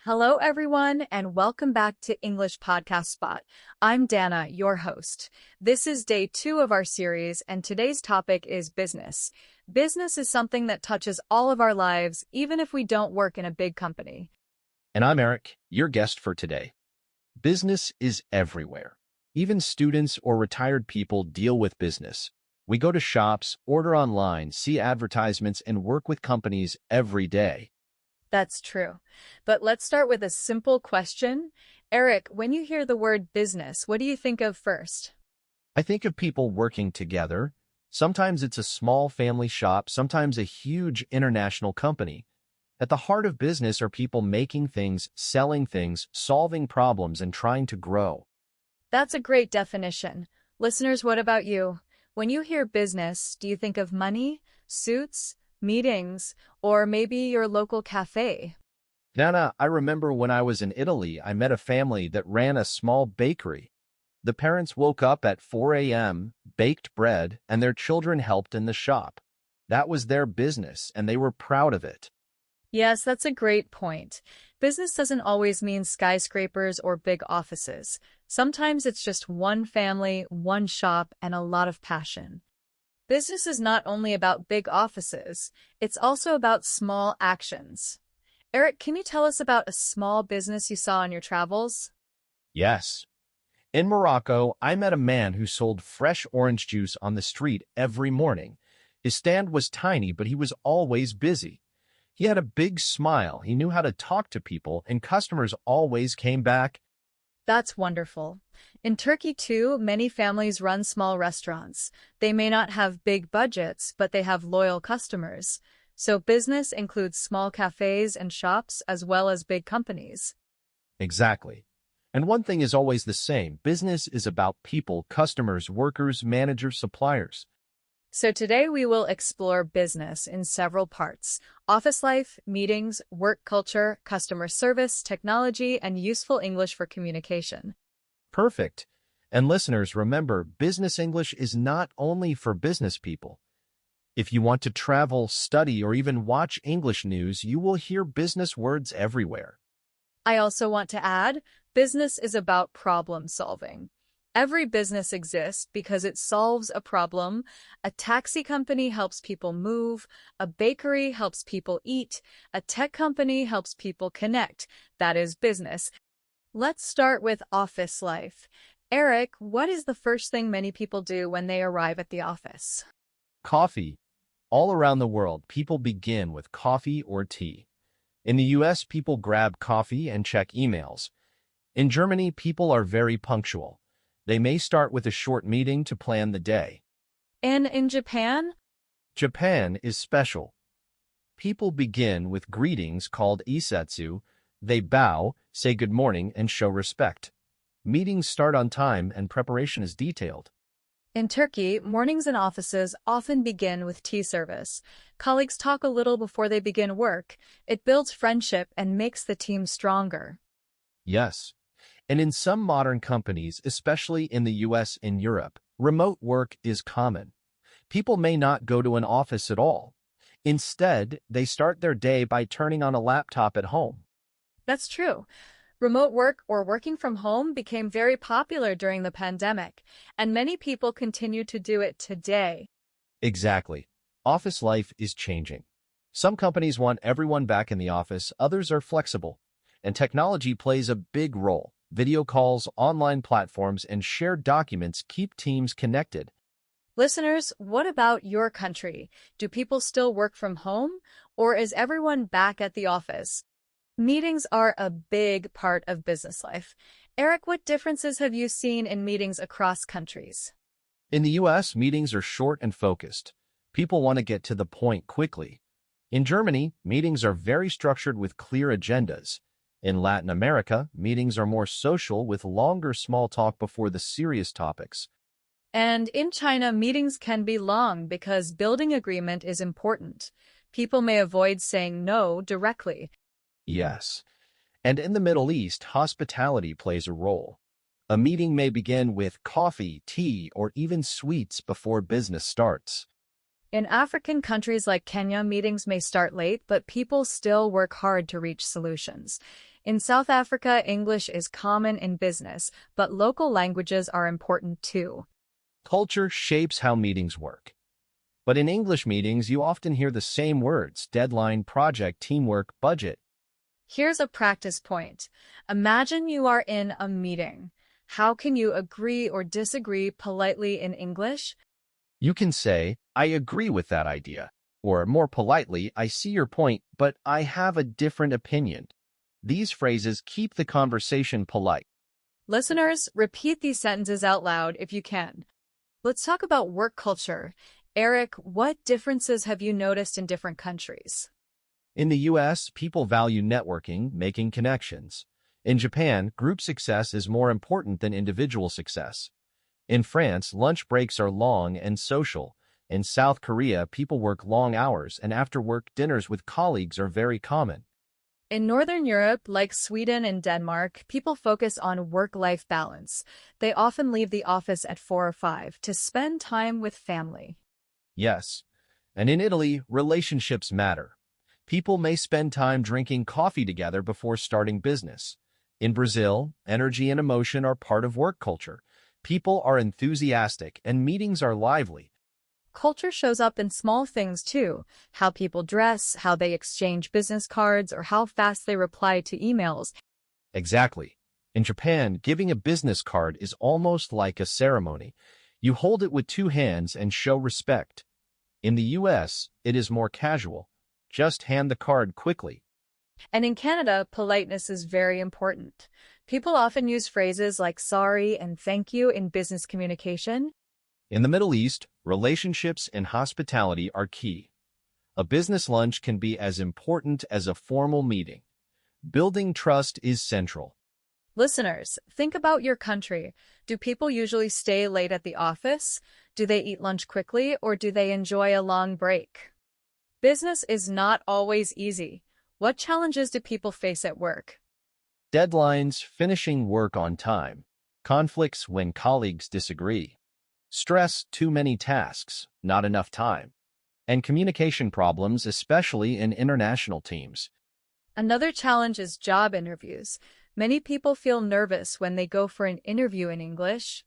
Hello, everyone, and welcome back to English Podcast Spot. I'm Dana, your host. This is day 2 of our series, and today's topic is business. Business is something that touches all of our lives, even if we don't work in a big company. And I'm Eric, your guest for today. Business is everywhere. Even students or retired people deal with business. We go to shops, order online, see advertisements, and work with companies every day. That's true. But let's start with a simple question. Eric, when you hear the word business, what do you think of first? I think of people working together. Sometimes it's a small family shop, sometimes a huge international company. At the heart of business are people making things, selling things, solving problems, and trying to grow. That's a great definition. Listeners, what about you? When you hear business, do you think of money, suits, meetings, or maybe your local cafe? Nana, I remember when I was in Italy, I met a family that ran a small bakery. The parents woke up at 4 a.m., baked bread, and their children helped in the shop. That was their business, and they were proud of it. Yes, that's a great point. Business doesn't always mean skyscrapers or big offices. Sometimes it's just one family, one shop, and a lot of passion. Business is not only about big offices, it's also about small actions. Eric, can you tell us about a small business you saw on your travels? Yes. In Morocco, I met a man who sold fresh orange juice on the street every morning. His stand was tiny, but he was always busy. He had a big smile, he knew how to talk to people, and customers always came back. That's wonderful. In Turkey, too, many families run small restaurants. They may not have big budgets, but they have loyal customers. So business includes small cafes and shops as well as big companies. Exactly. And one thing is always the same. Business is about people, customers, workers, managers, suppliers. So today we will explore business in several parts: office life, meetings, work culture, customer service, technology, and useful English for communication. Perfect. And listeners, remember, business English is not only for business people. If you want to travel, study, or even watch English news, you will hear business words everywhere. I also want to add, business is about problem solving. Every business exists because it solves a problem. A taxi company helps people move, a bakery helps people eat, a tech company helps people connect. That is business. Let's start with office life. Eric, what is the first thing many people do when they arrive at the office? Coffee. All around the world, people begin with coffee or tea. In the US, people grab coffee and check emails. In Germany, people are very punctual. They may start with a short meeting to plan the day. And in Japan? Japan is special. People begin with greetings called isetsu. They bow, say good morning, and show respect. Meetings start on time and preparation is detailed. In Turkey, mornings in offices often begin with tea service. Colleagues talk a little before they begin work. It builds friendship and makes the team stronger. Yes. And in some modern companies, especially in the US and Europe, remote work is common. People may not go to an office at all. Instead, they start their day by turning on a laptop at home. That's true. Remote work or working from home became very popular during the pandemic, and many people continue to do it today. Exactly. Office life is changing. Some companies want everyone back in the office, others are flexible. And technology plays a big role. Video calls, online platforms, and shared documents keep teams connected. Listeners, what about your country? Do people still work from home, or is everyone back at the office? Meetings are a big part of business life. Eric, what differences have you seen in meetings across countries? In the US, meetings are short and focused. People want to get to the point quickly. In Germany, meetings are very structured with clear agendas. In Latin America, meetings are more social with longer small talk before the serious topics. And in China, meetings can be long because building agreement is important. People may avoid saying no directly. Yes. And in the Middle East, hospitality plays a role. A meeting may begin with coffee, tea, or even sweets before business starts. In African countries like Kenya, meetings may start late, but people still work hard to reach solutions. In South Africa, English is common in business, but local languages are important too. Culture shapes how meetings work. But in English meetings, you often hear the same words: deadline, project, teamwork, budget. Here's a practice point. Imagine you are in a meeting. How can you agree or disagree politely in English? You can say, I agree with that idea. Or more politely, I see your point, but I have a different opinion. These phrases keep the conversation polite. Listeners, repeat these sentences out loud if you can. Let's talk about work culture. Eric, what differences have you noticed in different countries? In the US, people value networking, making connections. In Japan, group success is more important than individual success. In France, lunch breaks are long and social. In South Korea, people work long hours, and after-work dinners with colleagues are very common. In Northern Europe, like Sweden and Denmark, people focus on work-life balance. They often leave the office at 4 or 5 to spend time with family. Yes, and in Italy, relationships matter. People may spend time drinking coffee together before starting business. In Brazil, energy and emotion are part of work culture. People are enthusiastic and meetings are lively. Culture shows up in small things too, how people dress, how they exchange business cards, or how fast they reply to emails. Exactly. In Japan, giving a business card is almost like a ceremony. You hold it with 2 hands and show respect. In the US, it is more casual. Just hand the card quickly. And in Canada, politeness is very important. People often use phrases like sorry and thank you in business communication. In the Middle East, relationships and hospitality are key. A business lunch can be as important as a formal meeting. Building trust is central. Listeners, think about your country. Do people usually stay late at the office? Do they eat lunch quickly, or do they enjoy a long break? Business is not always easy. What challenges do people face at work? Deadlines, finishing work on time. Conflicts when colleagues disagree. Stress, too many tasks, not enough time. And communication problems, especially in international teams. Another challenge is job interviews. Many people feel nervous when they go for an interview in English.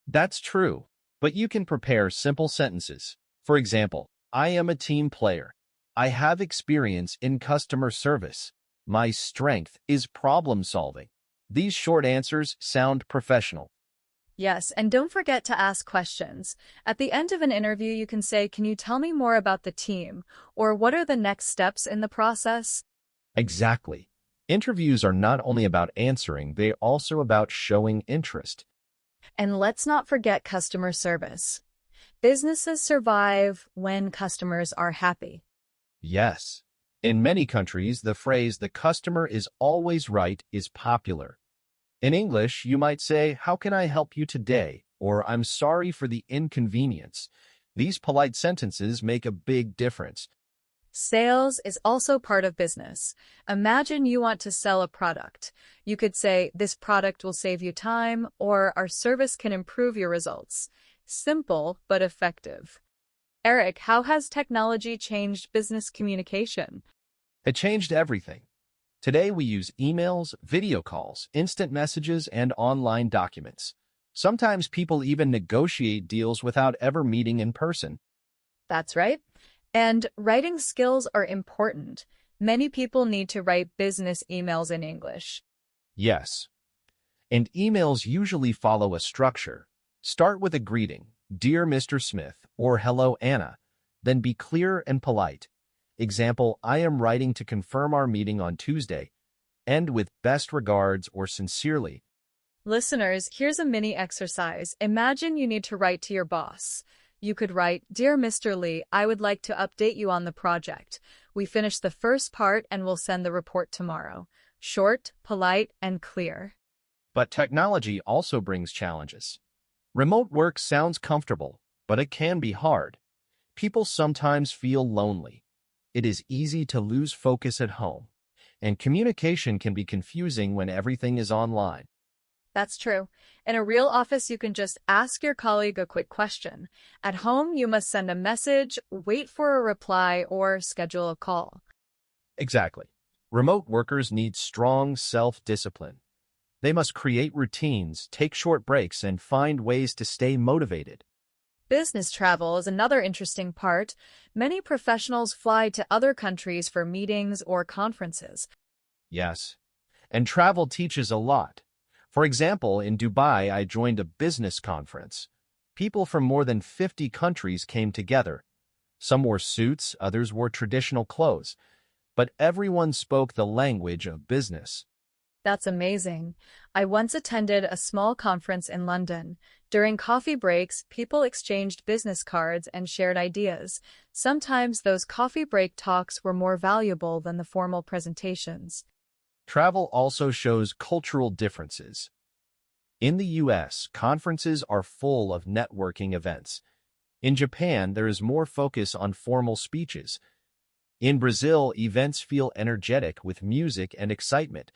That's true, but you can prepare simple sentences. For example, I am a team player. I have experience in customer service. My strength is problem solving. These short answers sound professional. Yes, and don't forget to ask questions. At the end of an interview, you can say, "Can you tell me more about the team?" Or "What are the next steps in the process?" Exactly. Interviews are not only about answering, they're also about showing interest. And let's not forget customer service. Businesses survive when customers are happy. Yes. In many countries, the phrase "the customer is always right" is popular. In English, you might say, "How can I help you today?" or "I'm sorry for the inconvenience." These polite sentences make a big difference. Sales is also part of business. Imagine you want to sell a product. You could say, "This product will save you time," or "Our service can improve your results." Simple, but effective. Eric, how has technology changed business communication? It changed everything. Today we use emails, video calls, instant messages, and online documents. Sometimes people even negotiate deals without ever meeting in person. That's right. And writing skills are important. Many people need to write business emails in English. Yes. And emails usually follow a structure. Start with a greeting, "Dear Mr. Smith," or "Hello, Anna." Then be clear and polite. Example, "I am writing to confirm our meeting on Tuesday." End with "best regards" or "sincerely." Listeners, here's a mini exercise. Imagine you need to write to your boss. You could write, "Dear Mr. Lee, I would like to update you on the project. We finished the first part and will send the report tomorrow." Short, polite, and clear. But technology also brings challenges. Remote work sounds comfortable, but it can be hard. People sometimes feel lonely. It is easy to lose focus at home, and communication can be confusing when everything is online. That's true. In a real office, you can just ask your colleague a quick question. At home, you must send a message, wait for a reply, or schedule a call. Exactly. Remote workers need strong self-discipline. They must create routines, take short breaks, and find ways to stay motivated. Business travel is another interesting part. Many professionals fly to other countries for meetings or conferences. Yes. And travel teaches a lot. For example, in Dubai, I joined a business conference. People from more than 50 countries came together. Some wore suits, others wore traditional clothes. But everyone spoke the language of business. That's amazing. I once attended a small conference in London. During coffee breaks, people exchanged business cards and shared ideas. Sometimes those coffee break talks were more valuable than the formal presentations. Travel also shows cultural differences. In the US, conferences are full of networking events. In Japan, there is more focus on formal speeches. In Brazil, events feel energetic with music and excitement.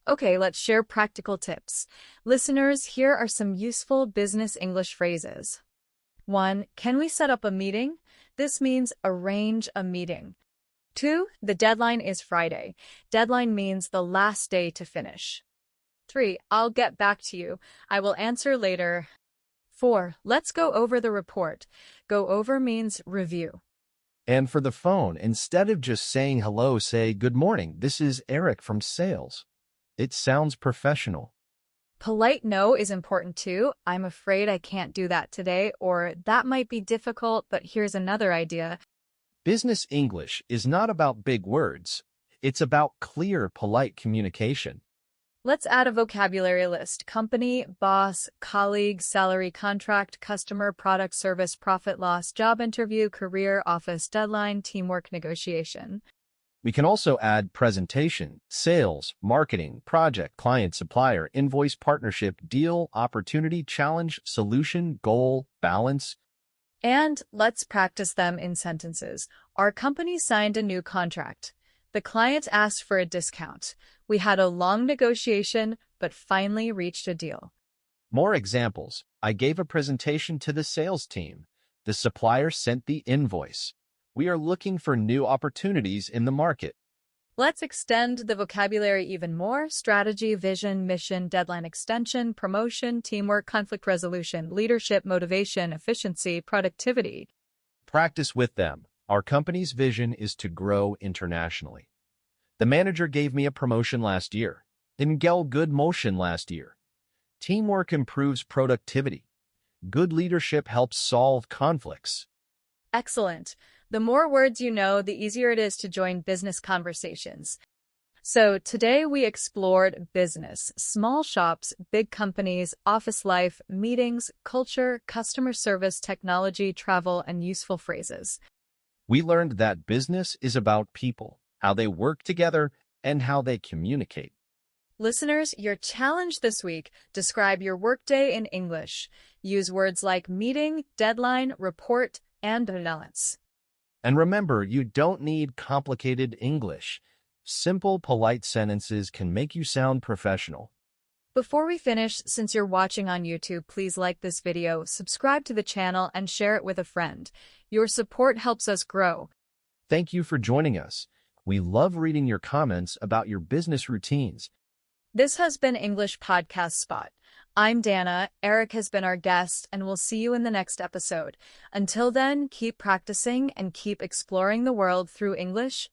Okay, let's share practical tips. Listeners, here are some useful business English phrases. 1. Can we set up a meeting? This means arrange a meeting. 2. The deadline is Friday. Deadline means the last day to finish. 3. I'll get back to you. I will answer later. 4. Let's go over the report. Go over means review. And for the phone, instead of just saying hello, say, "Good morning, this is Eric from sales." It sounds professional. Polite no is important too. I'm afraid I can't do that today, or that might be difficult, but here's another idea. Business English is not about big words. It's about clear, polite communication. Let's add a vocabulary list. Company, boss, colleague, salary, contract, customer, product, service, profit, loss, job interview, career, office, deadline, teamwork, negotiation. We can also add presentation, sales, marketing, project, client, supplier, invoice, partnership, deal, opportunity, challenge, solution, goal, balance. And let's practice them in sentences. Our company signed a new contract. The client asked for a discount. We had a long negotiation, but finally reached a deal. More examples. I gave a presentation to the sales team. The supplier sent the invoice. We are looking for new opportunities in the market. Let's extend the vocabulary even more. Strategy, vision, mission, deadline extension, promotion, teamwork, conflict resolution, leadership, motivation, efficiency, productivity. Practice with them. Our company's vision is to grow internationally. The manager gave me a promotion last year. Didn't get good motion last year. Teamwork improves productivity. Good leadership helps solve conflicts. Excellent. The more words you know, the easier it is to join business conversations. So today we explored business, small shops, big companies, office life, meetings, culture, customer service, technology, travel, and useful phrases. We learned that business is about people, how they work together, and how they communicate. Listeners, your challenge this week: describe your workday in English. Use words like meeting, deadline, report, and balance. And remember, you don't need complicated English. Simple, polite sentences can make you sound professional. Before we finish, since you're watching on YouTube, please like this video, subscribe to the channel, and share it with a friend. Your support helps us grow. Thank you for joining us. We love reading your comments about your business routines. This has been English Podcast Spot. I'm Dana, Eric has been our guest, and we'll see you in the next episode. Until then, keep practicing and keep exploring the world through English.